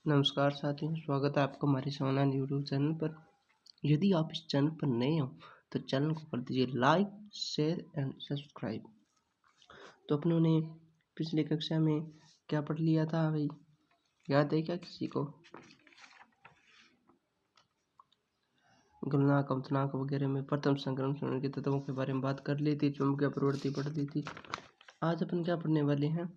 नमस्कार साथियों, स्वागत है आपका हमारे सोनान यूट्यूब चैनल पर। यदि आप इस चैनल पर नए हो तो चैनल को कर दीजिए लाइक, शेयर एंड सब्सक्राइब। तो अपनों ने पिछली कक्षा में क्या पढ़ लिया था भाई, याद है क्या किसी को? गुणनाक, अवतनाक वगैरह में प्रथम संक्रमण के तत्वों के बारे में बात कर ली थी, चुंबकीय प्रवृत्ति पढ़ ली थी। आज अपन क्या पढ़ने वाले हैं?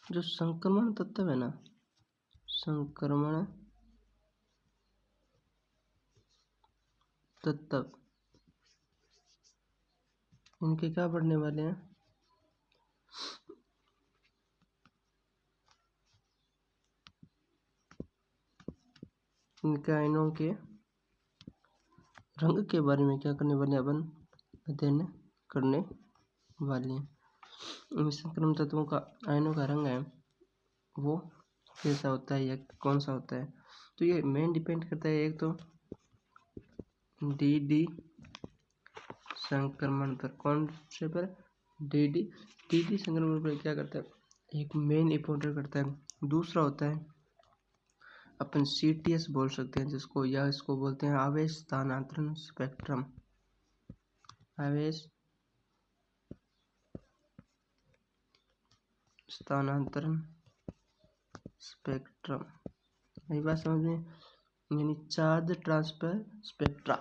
जो संक्रमण तत्व है ना, संक्रमण तत्व, इनके क्या पढ़ने वाले हैं? इनके आयनों के रंग के बारे में क्या करने वाले अपन अध्ययन करने वाले हैं। इन संक्रमण तत्वों का आयनों का रंग है वो कैसा होता है या कौन सा होता है, तो ये मेन डिपेंड करता है एक तो डी संक्रमण पर। कौन से पर? डी संक्रमण पर क्या करता है, एक मेन इंपॉर्टेंट करता है। दूसरा होता है अपन CTS बोल सकते हैं जिसको, या इसको बोलते हैं आवेश स्थानांतरण स्पेक्ट्रम। आवेश स्थानांतरण स्पेक्ट्रम, यही बात समझ में, यानी चार्ज ट्रांसफर स्पेक्ट्रा,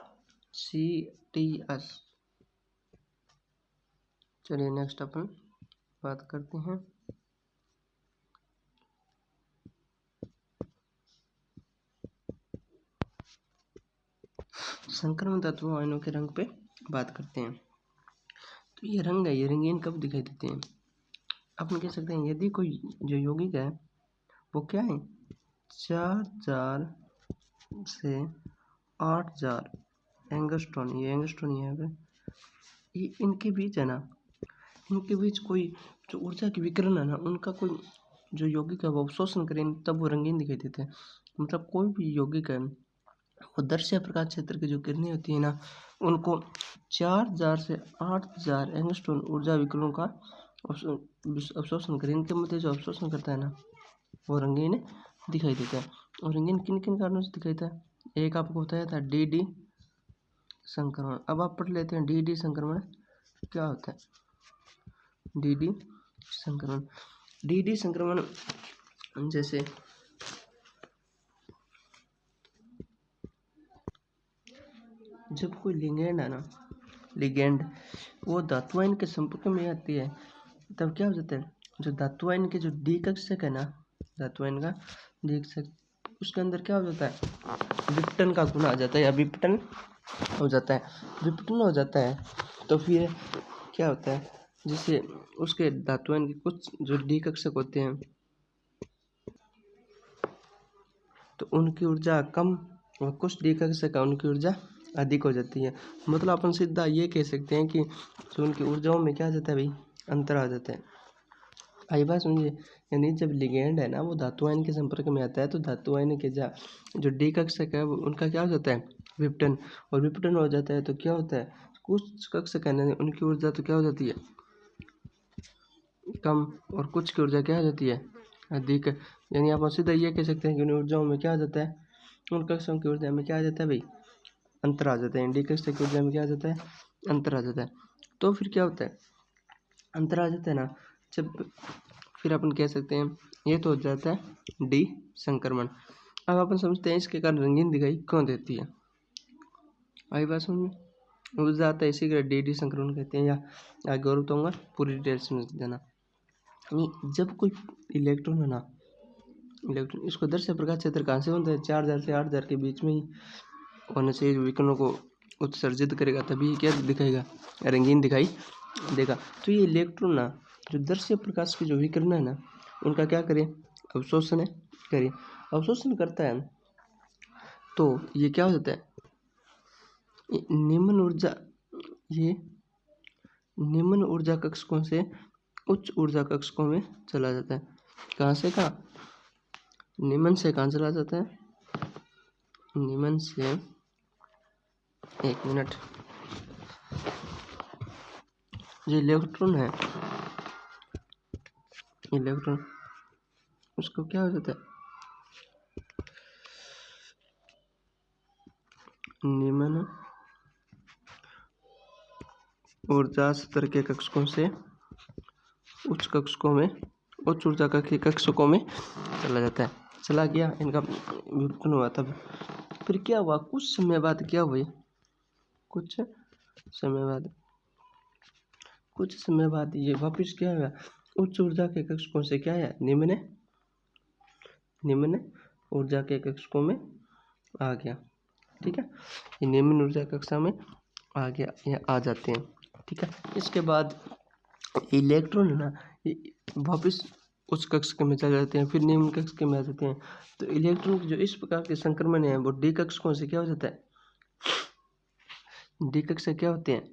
CTS। चलिए नेक्स्ट अपन बात करते हैं संक्रमण तत्वों आयनों के रंग पे बात करते हैं। तो ये रंग है, ये रंगीन कब दिखाई देते हैं? अपन कह सकते हैं यदि कोई जो यौगिक है वो क्या है, 4000 से 8000 एंगस्ट्रॉन, ये एंगस्ट्रॉन है पे, ये इनके बीच है ना, इनके बीच कोई जो ऊर्जा की विकिरण है ना, उनका कोई जो यौगिक है वो अवशोषण करें तब वो रंगीन दिखाई देते हैं। मतलब कोई भी यौगिक है वो दर्शक प्रकाश क्षेत्र की जो किरणें होती है ना, उनको 4000 से 8000 एंगस्ट्रॉन ऊर्जा विकिरणों का अवशोषण करें, इनके मध्य जो अवशोषण करता है ना वो रंगीन दिखाई देता है। और रंगीन किन किन कारणों से दिखाई देता है? एक आपको बताया था डी संक्रमण। अब आप पढ़ लेते हैं डी संक्रमण क्या होता है। डी संक्रमण, डी संक्रमण जैसे जब कोई लिगेंड है ना, लिगेंड वो धातु आयन के संपर्क में आती है तब क्या हो जाता है, जो धातु आयन के जो डी कक्षक है ना, धातु आयन का डी कक्षक, उसके अंदर क्या हो जाता है, विपटन का गुण आ जाता है या विपटन हो जाता है। विपटन हो जाता है तो फिर क्या होता है, जिससे उसके धातु आयन के कुछ जो डी कक्षक होते हैं तो उनकी ऊर्जा कम और कुछ डी कक्षक उनकी ऊर्जा अधिक हो जाती है। मतलब अपन सीधा ये कह सकते हैं कि जो उनकी ऊर्जाओं में क्या आ जाता है भाई, अंतर आ जाता है। आई बात समझिए, यानी जब लिगेंड है ना वो धातु आयन के संपर्क में आता है तो धातु आयन के जो डी कक्षक है उनका क्या हो जाता है, विपटन। और विपटन हो जाता है तो क्या होता है, कुछ कक्षक है ना उनकी ऊर्जा तो क्या हो जाती है, कम, और कुछ की ऊर्जा क्या हो जाती है, अधिक। यानी आप सीधा ये कह सकते हैं कि उन ऊर्जाओं में क्या आ जाता है, उन कक्षों की ऊर्जा में क्या आ जाता है भाई, अंतर आ जाता है। डी कक्षक की ऊर्जा में क्या आ जाता है, अंतर आ जाता है। तो फिर क्या होता है, अंतर आ जाता है ना जब, फिर अपन कह सकते हैं ये तो हो जाता है डी संक्रमण। अब अपन समझते हैं इसके कारण रंगीन दिखाई क्यों देती है। आई बात समझ में, ऊर्जा आता है इसी का डी संक्रमण कहते हैं, या आगे और बताऊंगा, पूरी डिटेल समझ देना। जब कोई इलेक्ट्रॉन है ना, इलेक्ट्रॉन इसको दर्शक प्रकाश क्षेत्र कहाँ से बनता है, 4000 से 8000 के बीच में ही होने से विकिरणों को उत्सर्जित करेगा, तभी क्या दिखाएगा, रंगीन दिखाई देगा। तो ये इलेक्ट्रॉन ना जो दर्शक प्रकाश की जो विकिरण है ना उनका क्या करे, अवशोषण करे। अवशोषण करता है तो ये क्या हो जाता है, निम्न ऊर्जा, ये निम्न ऊर्जा कक्षकों से उच्च ऊर्जा कक्षकों में चला जाता है। कहाँ से कहाँ, निम्न से कहाँ चला जाता है, निम्न से, एक मिनट, जो इलेक्ट्रॉन है इलेक्ट्रॉन उसको क्या हो जाता है, निम्न ऊर्जा स्तर के कक्षकों से उच्च कक्षकों में, उच्च ऊर्जा के कक्षकों में चला जाता है। चला गया, इनका विघटन हुआ। तब फिर क्या हुआ, कुछ समय बाद क्या हुआ, कुछ समय बाद ये वापिस क्या हुआ, उच्च ऊर्जा के कक्षकों से क्या है, निम्न ऊर्जा के कक्षकों में आ गया। ठीक है, ये निम्न ऊर्जा कक्षा में आ गया, ये आ जाते हैं। ठीक है, इसके बाद इलेक्ट्रॉन है ना, ये वापस उच्च कक्षा में चले जाते हैं, फिर निम्न कक्षा में आ जाते हैं। तो इलेक्ट्रॉन के जो इस प्रकार के संक्रमण है वो डी कक्षकों से क्या हो जाता है, डी कक्षा क्या होते हैं,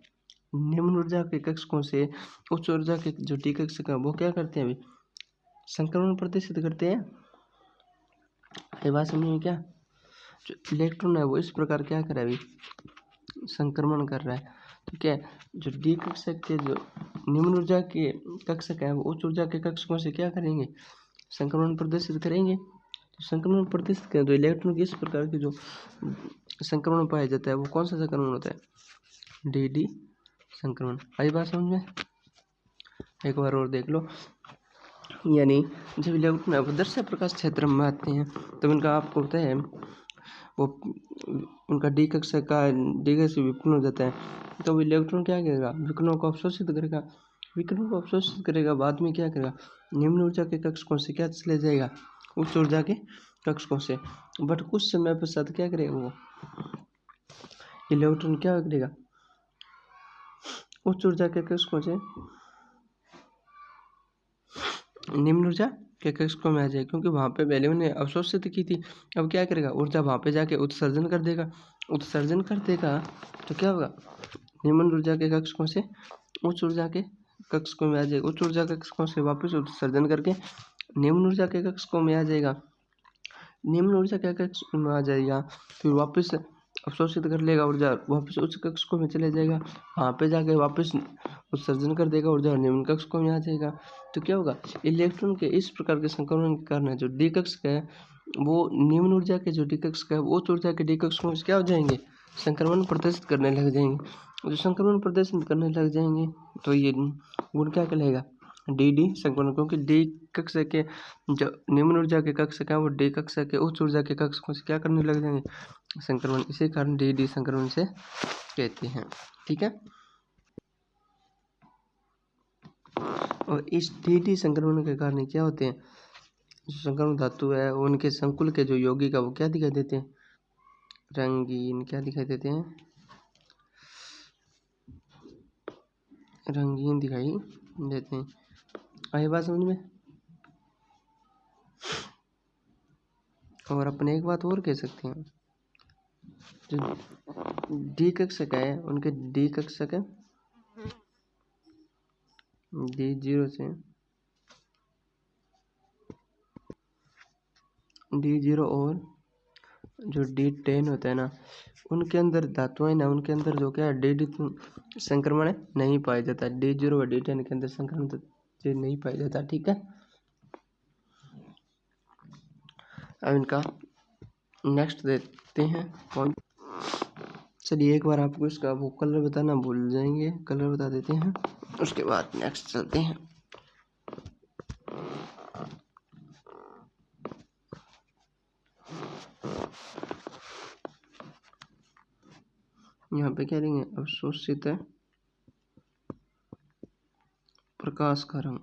निम्न ऊर्जा के कक्षकों से उच्च ऊर्जा के जो डी कक्षक है वो क्या करते हैं, अभी संक्रमण प्रदर्शित करते हैं। ये बात समझ में क्या, जो इलेक्ट्रॉन है वो इस प्रकार क्या कर रहा है, अभी संक्रमण कर रहा है। तो क्या है, जो डी कक्षक के जो निम्न ऊर्जा के कक्षक है वो उच्च ऊर्जा के कक्षकों से क्या करेंगे, संक्रमण प्रदर्शित करेंगे। तो संक्रमण प्रदर्शित करें तो इलेक्ट्रॉन के इस प्रकार के जो संक्रमण पाया जाता है वो कौन सा संक्रमण होता है, डी संक्रमण। आई बात समझ में, एक बार और देख लो। यानी जब इलेक्ट्रॉन आदर्श प्रकाश क्षेत्र में आते हैं तब इनका आपको होता है वो उनका डी कक्षा का विकीर्ण हो जाता है। तो इलेक्ट्रॉन क्या करेगा, विकिरणों को अवशोषित करेगा, विकिरणों को अवशोषित करेगा, बाद में क्या करेगा, निम्न ऊर्जा के कक्षकों से क्या चले जाएगा, उच्च ऊर्जा के कक्षकों से। बट कुछ समय पश्चात क्या करेगा, वो इलेक्ट्रॉन क्या करेगा, उच्च ऊर्जा के कक्षकों से निम्न ऊर्जा के कक्षकों में आ जाए, क्योंकि वहाँ पे पहले उन्हें अवशोषित की थी। अब क्या करेगा, ऊर्जा वहाँ पे जाके उत्सर्जन कर देगा, उत्सर्जन कर देगा तो क्या होगा, निम्न ऊर्जा के कक्षकों से उच्च ऊर्जा के कक्षकों में आ जाएगा, उच्च ऊर्जा के कक्षकों से वापस उत्सर्जन करके निम्न ऊर्जा के कक्षकों में आ जाएगा, निम्न ऊर्जा के कक्षकों में आ जाएगा, फिर वापस अवशोषित कर लेगा ऊर्जा, वापस उच्च कक्षकों में चले जाएगा, वहाँ पे जाके वापस उत्सर्जन कर देगा ऊर्जा, निम्न कक्षकों में आ जाएगा। तो क्या होगा, इलेक्ट्रॉन के इस प्रकार के संक्रमण के कारण जो डी कक्षक है वो निम्न ऊर्जा के जो डी कक्षक है वो उच्च ऊर्जा के डी कक्षकों से क्या हो जाएंगे, संक्रमण प्रदर्शित करने लग जाएंगे। जो संक्रमण प्रदर्शित करने लग जाएंगे तो ये गुण क्या कहलाएगा, डी संक्रमण, क्योंकि डी कक्षा के जो निम्न ऊर्जा के कक्षक है वो डी कक्षा के उच्च ऊर्जा के कक्षकों से क्या करने लग जाएंगे, संक्रमण। इसी कारण डी संक्रमण से कहते हैं। ठीक है, और इस डी संक्रमण के कारण क्या होते हैं, जो संक्रमण धातु है उनके संकुल के जो यौगिक है वो क्या दिखाई देते हैं, रंगीन, क्या दिखाई देते हैं, रंगीन दिखाई देते हैं। आई बात समझ में। और अपने एक बात और कह सकते हैं, जो डी कक्षक है उनके डी कक्षक है D0 से D0 और जो D10 होता है ना उनके अंदर धातुएं ना उनके अंदर जो क्या है डी संक्रमण नहीं पाया जाता, D0 और D10 के अंदर संक्रमण नहीं पाया जाता। ठीक है, अब इनका नेक्स्ट देखते हैं कौन। चलिए एक बार आपको इसका वो कलर बताना भूल जाएंगे, कलर बता देते हैं, उसके बाद नेक्स्ट चलते हैं। यहाँ पे क्या लेंगे, अवशोषित है प्रकाश का रंग,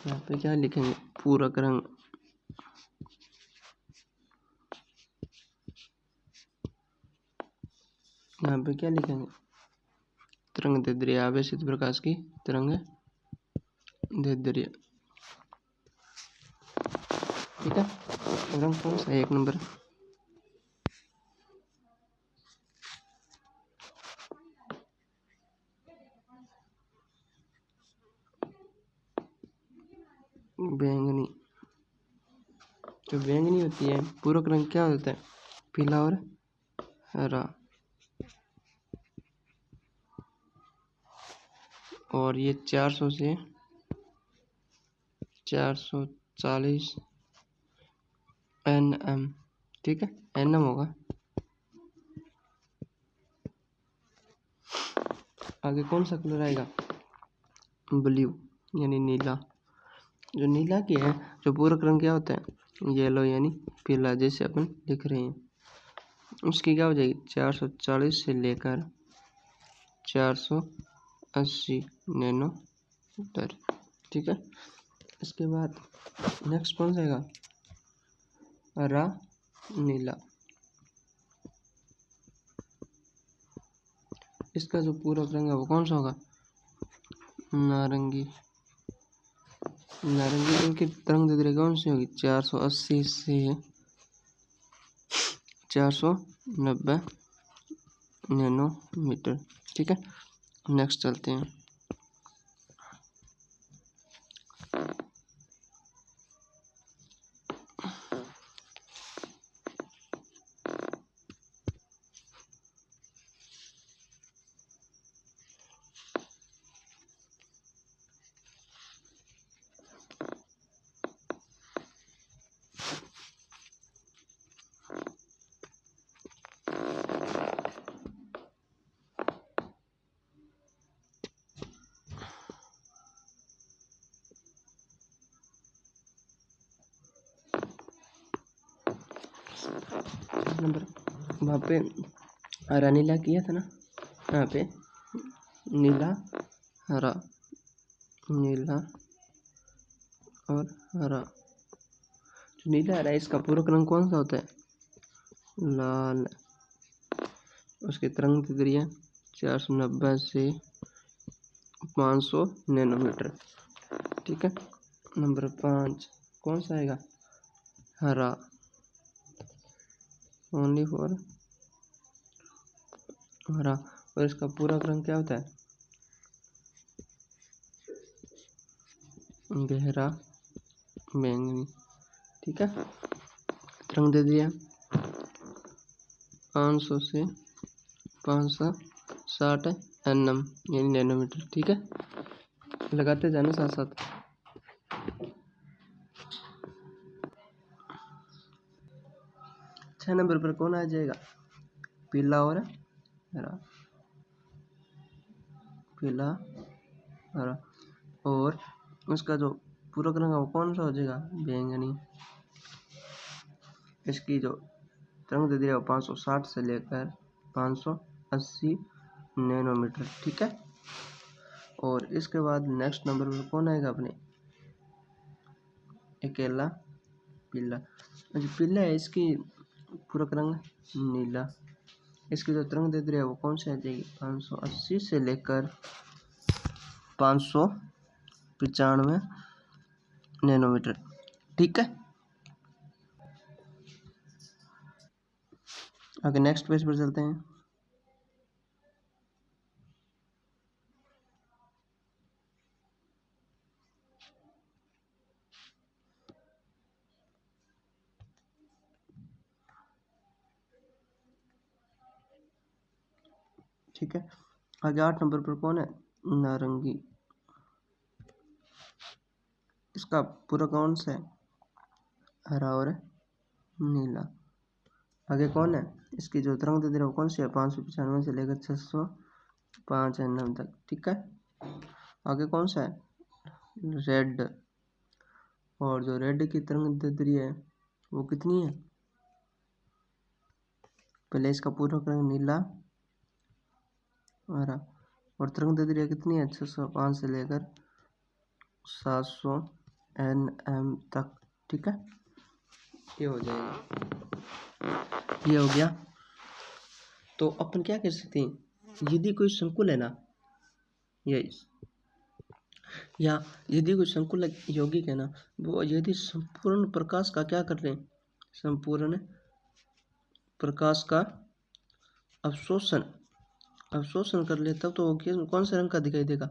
यहाँ पे क्या लिखेंगे, पूरक रंग, यहाँ पे क्या लिखेंगे, तरंग दैर्ध्य, आवेशित प्रकाश की तरंग दैर्ध्य। ठीक है, रंग कौन सा है, 1 नंबर, बैंगनी। जो बैंगनी होती है पूरक रंग क्या होता है, पीला और हरा। और ये 400 से 440 nm, ठीक है, nm होगा। आगे कौन सा कलर आएगा? ब्लू यानी नीला। जो नीला की है, जो पूरक रंग क्या होता है? येलो यानी पीला, जैसे अपन लिख रहे हैं। उसकी क्या हो जाएगी? 440 से लेकर 480 नैनोमीटर, ठीक है। इसके बाद नेक्स्ट कौन सा आएगा? हरा नीला। इसका जो पूरक रंग है वो कौन सा होगा? नारंगी। नारंगी रंग की तरंग दैर्घ्य कौन सी होगी? 480 से 490 नैनोमीटर, ठीक है। नेक्स्ट चलते हैं। नंबर वहाँ पे हरा नीला किया था ना, यहाँ पे नीला हरा, नीला और हरा। जो नीला हरा है इसका पूरक रंग कौन सा होता है? लाल। उसकी तरंग दैर्घ्य 490 से 500 नैनोमीटर, ठीक है। नंबर 5 कौन सा आएगा? हरा, ओनली फॉर हरा। और इसका पूरक रंग क्या होता है? गहरा बैंगनी, ठीक है। तरंग दैर्घ्य 500 से 560 nm यानी नैनोमीटर, ठीक है। लगाते जाना साथ साथ। छह नंबर पर कौन आ जाएगा? पीला और हरा, पीला हरा। और उसका जो पूरक रंग है वो कौन सा हो जाएगा? बैंगनी। इसकी जो तरंग दैर्घ्य है वो 560 से लेकर 580 नैनोमीटर, ठीक है। और इसके बाद नेक्स्ट नंबर पर कौन आएगा अपने? अकेला पीला। जो पीला है इसकी पूरक रंग नीला। इसकी जो तरंग दैर्घ्य है वो कौन सी आ जाएगी? 580 से लेकर 595 नैनोमीटर, ठीक है। आगे नेक्स्ट पेज पर चलते हैं। ठीक है, आगे 8 नंबर पर कौन है? नारंगी। इसका पूरा कौन सा है? हरा और नीला। आगे कौन है? इसकी जो तरंग दैर्घ्य है वो कौन सी है? 595 से लेकर 605 nm तक, ठीक है। आगे कौन सा है? रेड। और जो रेड की तरंग दैर्घ्य है वो कितनी है? पहले इसका पूरा रंग नीला हरा। और तरंग दैर्घ्य कितनी है? 605 से लेकर 700 nm तक, ठीक है। ये हो जाएगा, ये हो गया। तो अपन क्या कर सकते हैं? यदि कोई संकुल है ना, ये या यदि कोई संकुल यौगिक है ना, वो यदि संपूर्ण प्रकाश का क्या कर रहे हैं? संपूर्ण प्रकाश का अवशोषण अवशोषण कर ले, तब तो वो कौन से रंग का दिखाई देगा?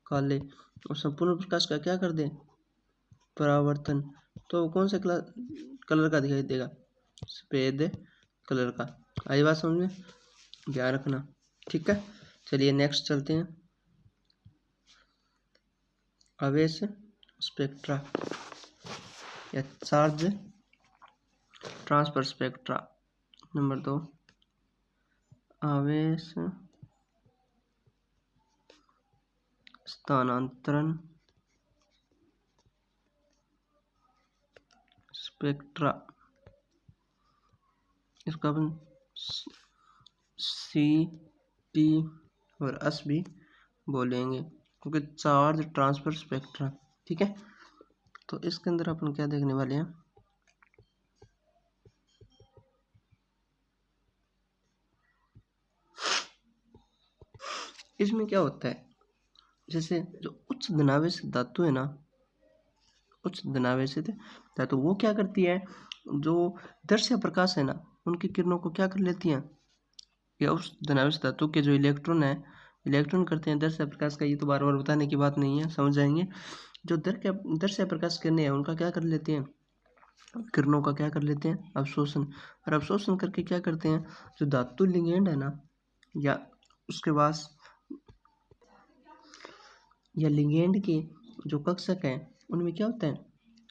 काले। और संपूर्ण प्रकाश का क्या कर दे? परावर्तन, तो वो कौन से कलर का दिखाई देगा? सफेद कलर का। आई बात समझ में, ध्यान रखना, ठीक है। चलिए नेक्स्ट चलते हैं। आवेश स्पेक्ट्रा या चार्ज ट्रांसफर स्पेक्ट्रा। नंबर 2, आवेश स्थानांतरण स्पेक्ट्रा। इसको अपन CT और S भी बोलेंगे, क्योंकि चार्ज ट्रांसफर स्पेक्ट्रा, ठीक है। तो इसके अंदर अपन क्या देखने वाले हैं, इसमें क्या होता है, जैसे जो उच्च धनावेश धातु है ना, उच्च धनावेशित धातु वो क्या करती है, जो दृश्य प्रकाश है ना उनकी किरणों को क्या कर लेती हैं, या उस धनावेश धातु के जो इलेक्ट्रॉन है, इलेक्ट्रॉन करते हैं दृश्य प्रकाश का। ये तो बार बार बताने की बात नहीं है, समझ जाएंगे। जो दृश्य प्रकाश किरणें हैं उनका क्या कर लेते हैं, किरणों का क्या कर लेते हैं, अवशोषण। और अवशोषण करके क्या करते हैं, जो धातु लिगेंड है ना, या उसके बाद या लिगेंड के जो कक्षक हैं उनमें क्या होता है,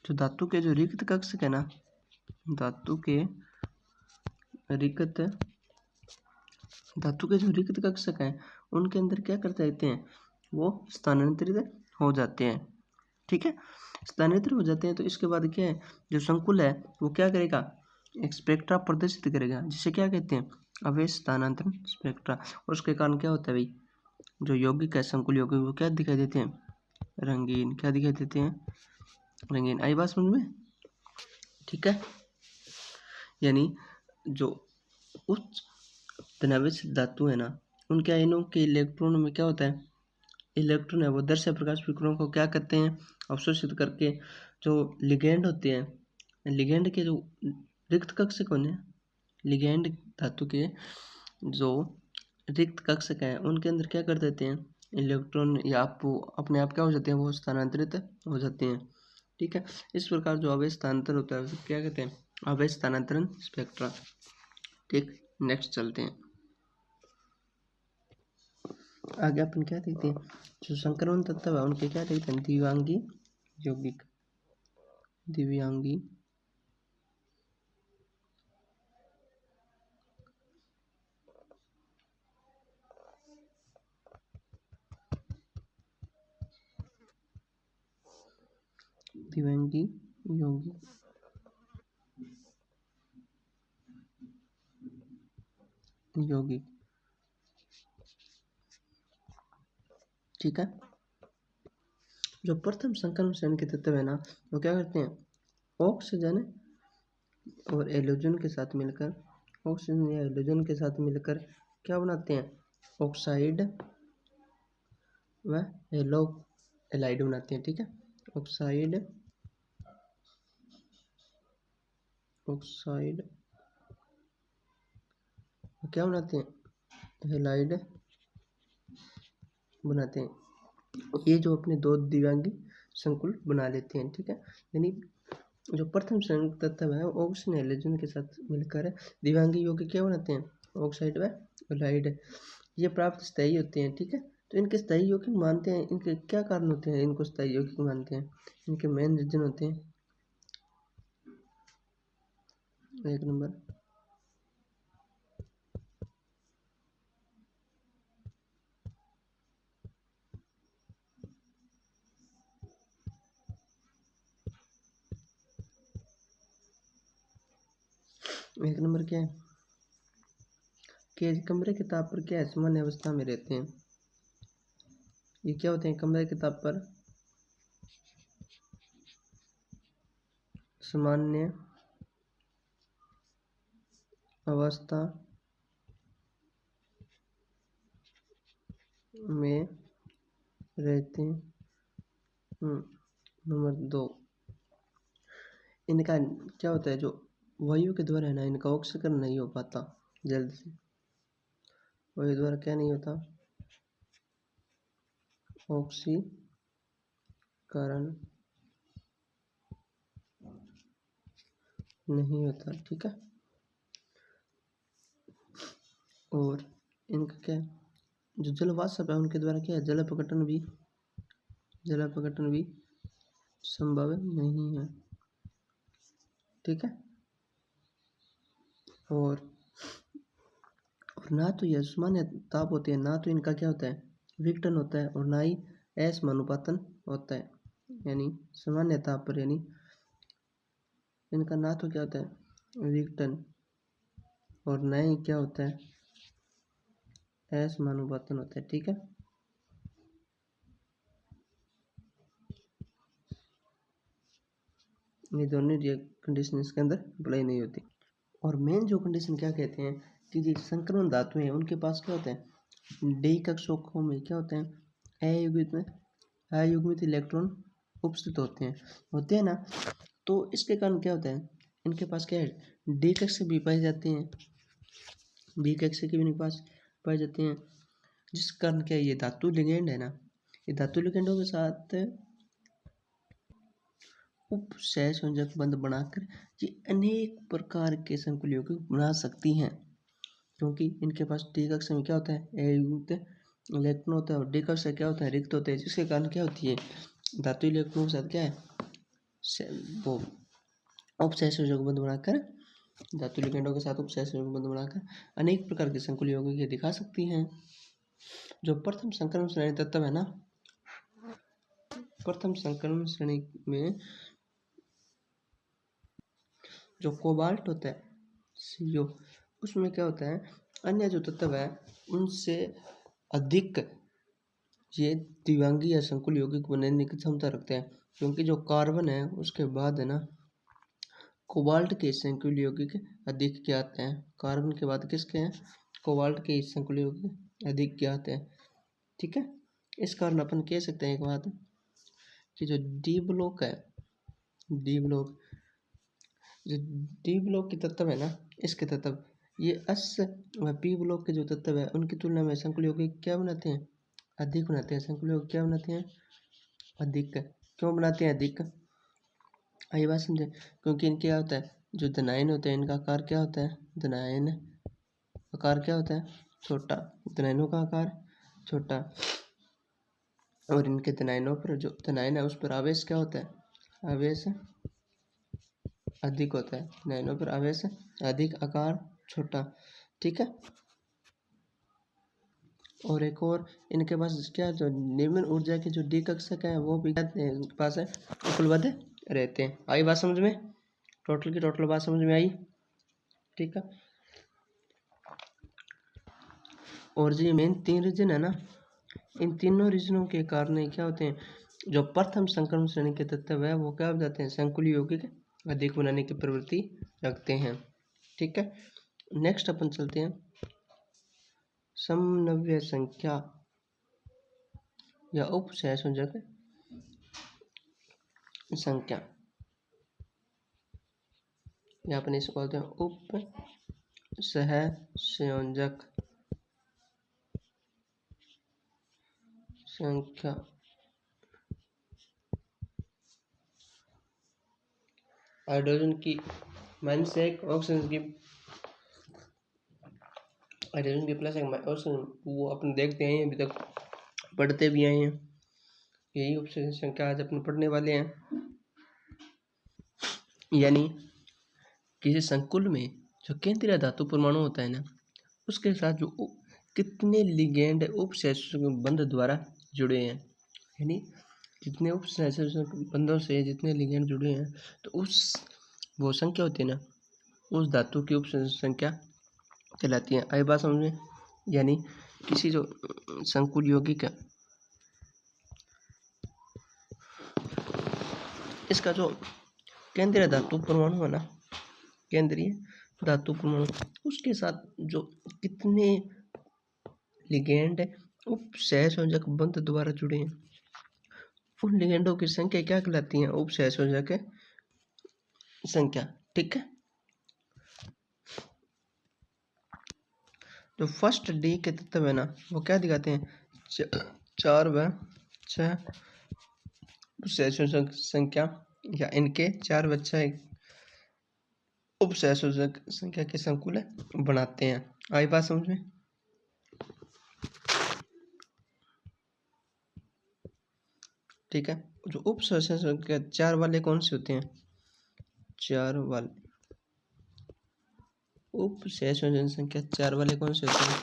जो धातु के जो रिक्त कक्षक है ना, धातु के रिक्त जो रिक्त कक्षक हैं उनके अंदर क्या करते रहते हैं, वो स्थानांतरित हो जाते हैं, ठीक है। स्थानांतरित हो जाते हैं तो इसके बाद क्या है, जो संकुल है वो क्या करेगा, एक स्पेक्ट्रा प्रदर्शित करेगा, जिसे क्या कहते हैं, आवेश स्थानांतरण स्पेक्ट्रा। और उसके कारण क्या होता है भाई, जो यौगिक है, संकुल यौगिक, वो क्या दिखाई देते हैं, रंगीन। क्या दिखाई देते हैं, रंगीन। आई बात समझ में, ठीक है। यानी जो उच्च धनावेश धातु है ना, उनके आयनों के इलेक्ट्रॉन में क्या होता है, इलेक्ट्रॉन है वो दृश्य प्रकाश विकिरणों को क्या करते हैं, अवशोषित करके जो लिगेंड होते हैं, लिगेंड के जो रिक्त कक्षक होने, लिगेंड धातु के जो रिक्त कक्षक हैं उनके अंदर क्या कर देते हैं, इलेक्ट्रॉन या आपको अपने आप क्या हो जाते हैं, वो स्थानांतरित हो जाते हैं, ठीक है। इस प्रकार जो आवेश स्थानांतरण होता है उसे क्या कहते हैं, आवेश स्थानांतरण स्पेक्ट्रा, ठीक। नेक्स्ट चलते हैं, आगे अपन क्या देखते हैं, जो संक्रमण तत्व है उनके क्या देखते हैं, दिव्यांगी यौगिक, दिव्यांगी दिव्यांगी यौगिक, यौगिक, ठीक है। जो प्रथम संक्रमण श्रेणी के तत्व है ना, वो क्या करते हैं, ऑक्सीजन और एलोजन के साथ मिलकर, ऑक्सीजन या एलोजन के साथ मिलकर क्या बनाते हैं, ऑक्साइड व एलो एलाइड बनाते हैं, ठीक है। ऑक्साइड, ऑक्साइड क्या बनाते हैं, हेलाइड बनाते हैं। ये जो अपने दो दिव्यांगी संकुल बना लेते हैं, ठीक है। यानी जो प्रथम संयुक्त तत्व है वो ऑक्सीजन एलोजन के साथ मिलकर दिव्यांगी यौगिक क्या बनाते हैं, ऑक्साइड व हेलाइड। ये प्राप्त स्थायी होते हैं, ठीक है। तो इनके स्थायी यौगिक मानते हैं, इनके क्या कारण होते हैं, इनको स्थायी यौगिक मानते हैं, इनके मेन रीजन होते हैं, एक नंबर क्या है कि कमरे के ताप पर क्या है, सामान्य अवस्था में रहते हैं। ये क्या होते हैं, कमरे के ताप पर सामान्य अवस्था में रहते हैं। नंबर 2, इनका क्या होता है, जो वायु के द्वारा है ना, इनका ऑक्सीकरण नहीं हो पाता जल्द से, वायु द्वारा क्या नहीं होता, ऑक्सीकरण नहीं होता, ठीक है। और इनका क्या है, जो जलवाष्प है उनके द्वारा क्या है, जलापकटन भी संभव नहीं है। ठीक है। और ना तो यह सामान्य ताप होते हैं, ना तो इनका क्या होता है, विघटन होता है, और ना ही असमानुपातन होता है। यानी सामान्य ताप पर यानी इनका ना तो क्या होता है विघटन, और ना ही क्या होता है असमानुपातन होता है। ठीक है। ये दोनों कंडीशन इसके अंदर अप्लाई नहीं होती। और मेन जो कंडीशन क्या कहते हैं कि जो संक्रमण धातु हैं उनके पास क्या होता है, डी कक्षों में क्या होते हैं, अयुग्मित इलेक्ट्रॉन उपस्थित होते हैं ना। तो इसके कारण क्या होता है, इनके पास क्या है, डी कक्षा भी पाई जाती हैं, बी कक्षा के भी इनके पास पाई जाती हैं। जिस कारण क्या है, ये धातु लिगेंड है ना, ये धातु लिगेंडों के साथ उप सहसंयोजक बंध बनाकर ये अनेक प्रकार के संकुल यौगिक बना सकती हैं। क्योंकि इनके पास डी कक्षा में क्या होता है, अयुग्मित इलेक्ट्रॉन होता है, और डी कक्षा क्या होता है, रिक्त होते हैं, जिसके कारण क्या होती है, धातु इलेक्ट्रॉन के साथ क्या है, वो उप सहसंयोजक बंध बनाकर, धातु लिगेंडों के साथ उप सहसंयोजक बंध बनाकर अनेक प्रकार के संकुल यौगिक ये दिखा सकती हैं। जो प्रथम संक्रमण श्रेणी तत्व है ना, प्रथम संक्रमण श्रेणी में जो कोबाल्ट होता है CO, उसमें क्या होता है, अन्य जो तत्व है उनसे अधिक ये द्विअंगी या संकुल यौगिक बनने की क्षमता रखते हैं। क्योंकि जो कार्बन है उसके बाद है ना कोबाल्ट के संकुल यौगिक अधिक ज्ञात हैं। कार्बन के बाद किसके हैं, कोबाल्ट के संकुल यौगिक अधिक ज्ञात हैं। ठीक है। इस कारण अपन कह सकते हैं एक बात कि जो डी ब्लॉक है, डी ब्लॉक जो डी ब्लॉक के तत्व है ना, इसके तत्व ये एस व पी ब्लॉक के जो तत्व है उनकी तुलना में संकुल यौगिक क्या बनाते हैं, अधिक बनाते हैं। संकुल यौगिक क्या बनाते हैं, अधिक। क्यों बनाते हैं अधिक, आइए बात समझे। क्योंकि इनके क्या होता है, जो धनायन होते हैं इनका आकार क्या होता है, धनायन आकार क्या होता है, छोटा, धनायनों का आकार छोटा, और इनके धनायनों पर जो धनायन है उस पर आवेश क्या होता है, आवेश अधिक होता है, नैनो पर आवेश अधिक, आकार छोटा। ठीक है। और एक और इनके पास क्या, जो निम्न ऊर्जा के जो डी कक्षक है वो भी इनके पास है उपलब्ध रहते हैं। आई बात समझ में, टोटल की टोटल बात समझ में आई। ठीक है। और जो मेन 3 रीजन है ना, इन तीनों रीजनों के कारण क्या होते हैं, जो प्रथम संक्रमण श्रेणी के तत्व है वो क्या हो जाते हैं, संकुल यौगिक अधिक बनाने की प्रवृत्ति रखते हैं। ठीक है। नेक्स्ट अपन चलते हैं समन्वय संख्या या उप सहसंयोजक संख्या, या अपन इसको बोलते हैं उप सहसंयोजक संख्या। हाइड्रोजन की -1 ऑक्सीजन की, हाइड्रोजन की +1 ऑक्सीजन, वो अपन देखते हैं अभी तक, पढ़ते भी आए हैं। यही उप संख्या आज अपन पढ़ने वाले हैं। यानी किसी संकुल में जो केंद्रीय धातु परमाणु होता है ना, उसके साथ जो कितने लिगेंड उप सहसंयोजक बंध द्वारा जुड़े हैं, यानी जितने उप सहसंयोजक बंधों से जितने लिगेंड जुड़े हैं, तो उस वो संख्या होती है ना, उस धातु की उप संख्या कहलाती है। आई बात समझ में। यानी किसी जो संकुल यौगिक है इसका जो केंद्रीय धातु परमाणु है ना, केंद्रीय धातु परमाणु, उसके साथ जो कितने लिगेंड उप सहसंयोजक बंध द्वारा जुड़े हैं, उन लिगेंडों की संख्या क्या कहलाती है, उप सहसंयोजक संख्या। ठीक है। जो फर्स्ट डी के तत्व है ना वो क्या दिखाते हैं, 4 व 6 सहसंयोजक संख्या, या इनके 4 व 6 उप सहसंयोजक संख्या के संकुल बनाते हैं। आई बात समझ में। ठीक है। जो उप सहस्रांश संख्या 4 वाले कौन से होते हैं? 4 वाले उप सहस्रांश संख्या 4 वाले कौन से होते हैं?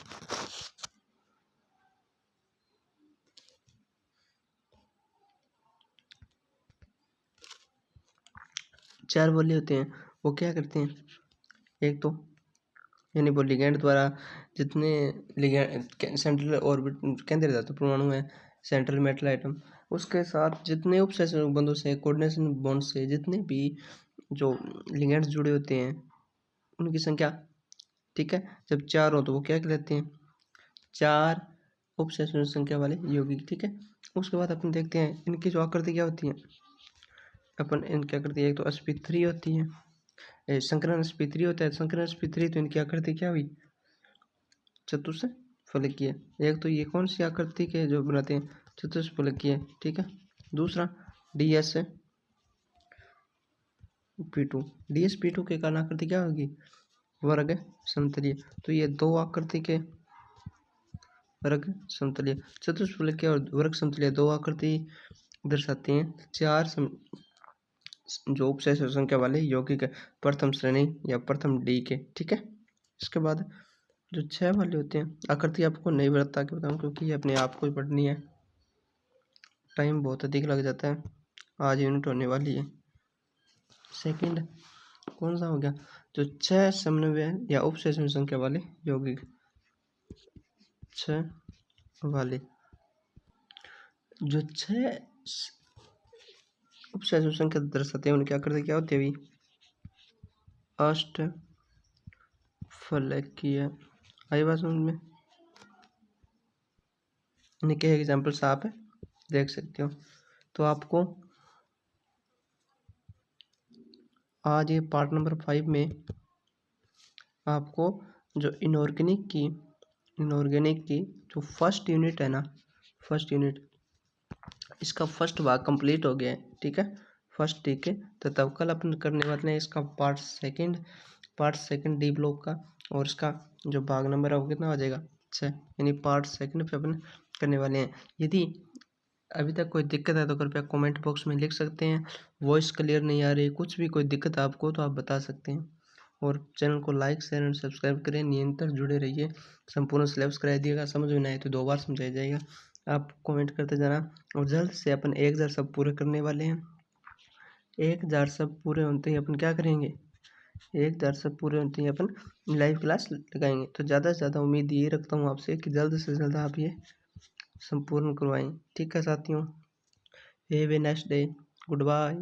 चार वाले होते हैं, वो क्या करते हैं? एक तो यानी वो लिगैंड द्वारा जितने लिगैंड सेंट्रल ऑर्बिट केंद्रीय धातु परमाणु है, सेंट्रल मेटल आइटम, उसके साथ जितने उपसहसर्जक बंधों से, कोऑर्डिनेशन बॉन्ड से जितने भी जो लिगैंड्स जुड़े होते हैं उनकी संख्या, ठीक है, जब 4 हो तो वो क्या कहलाते हैं? 4 उपसहसर्जक संख्या वाले यौगिक, ठीक है। उसके बाद अपन देखते हैं इनकी जो आकृति क्या होती है। अपन इनकी आकृति एक तो sp3 होती है, संकरण sp3 होता है। संकरण sp3 तो इनकी आकृति क्या हुई? चतुष्फलकीय। एक तो ये कौन सी आकृति के जो बनाते हैं? चतुष्फलकीय, ठीक है। दूसरा dsp2 dsp2 के कारण आकृति क्या होगी? वर्ग समतलीय। तो ये दो आकृति के वर्ग समतलीय, चतुष्फलकीय और वर्ग समतलीय दो आकृति दर्शाते हैं चार जो उपसहस्रांश संख्या वाले यौगिक प्रथम श्रेणी या प्रथम डी के, ठीक है। इसके बाद जो 6 वाले होते हैं, आकृति आपको नहीं बता के बताऊँ क्योंकि ये अपने आप को ही पढ़नी है, टाइम बहुत अधिक लग जाता है, आज यूनिट होने वाली है। सेकंड कौन सा हो गया? जो 6 समन्वय या उपसहस्रांश संख्या वाले यौगिक, 6 वाले जो 6 उपसहस्रांश संख्या दर्शाते हैं उनकी आकृति क्या होती है? अभी अष्टफलकीय। आई बात समझ में? इनके एग्जाम्पल्स आप देख सकते हो। तो आपको आज ये पार्ट नंबर 5 में आपको जो इनऑर्गेनिक की जो फर्स्ट यूनिट है ना, फर्स्ट यूनिट, इसका फर्स्ट भाग कंप्लीट हो गया है, ठीक है, फर्स्ट, ठीक है। तो तब कल अपन करने वाले हैं इसका पार्ट सेकंड डी ब्लॉक का, और इसका जो भाग नंबर है वो कितना हो जाएगा? 6, यानी पार्ट सेकंड पे अपन करने वाले हैं। यदि अभी तक कोई दिक्कत है तो कृपया कमेंट बॉक्स में लिख सकते हैं। वॉइस क्लियर नहीं आ रही, कुछ भी कोई दिक्कत है आपको तो आप बता सकते हैं। और चैनल को लाइक शेयर एंड सब्सक्राइब करें, निरंतर जुड़े रहिए। संपूर्ण सिलेबस कराई दिएगा, समझ में नहीं आए तो 2 बार समझाया जाएगा। आप कमेंट करते जाना, और जल्द से अपन 1000 सब पूरे करने वाले हैं। 1000 सब पूरे होते ही अपन क्या करेंगे? 1000 सब पूरे होते ही अपन लाइव क्लास लगाएंगे। तो ज़्यादा से ज़्यादा उम्मीद ये रखता हूँ आपसे कि जल्द से जल्द आप ये संपूर्ण करवाएं, ठीक है साथियों। Have a nice day, good bye.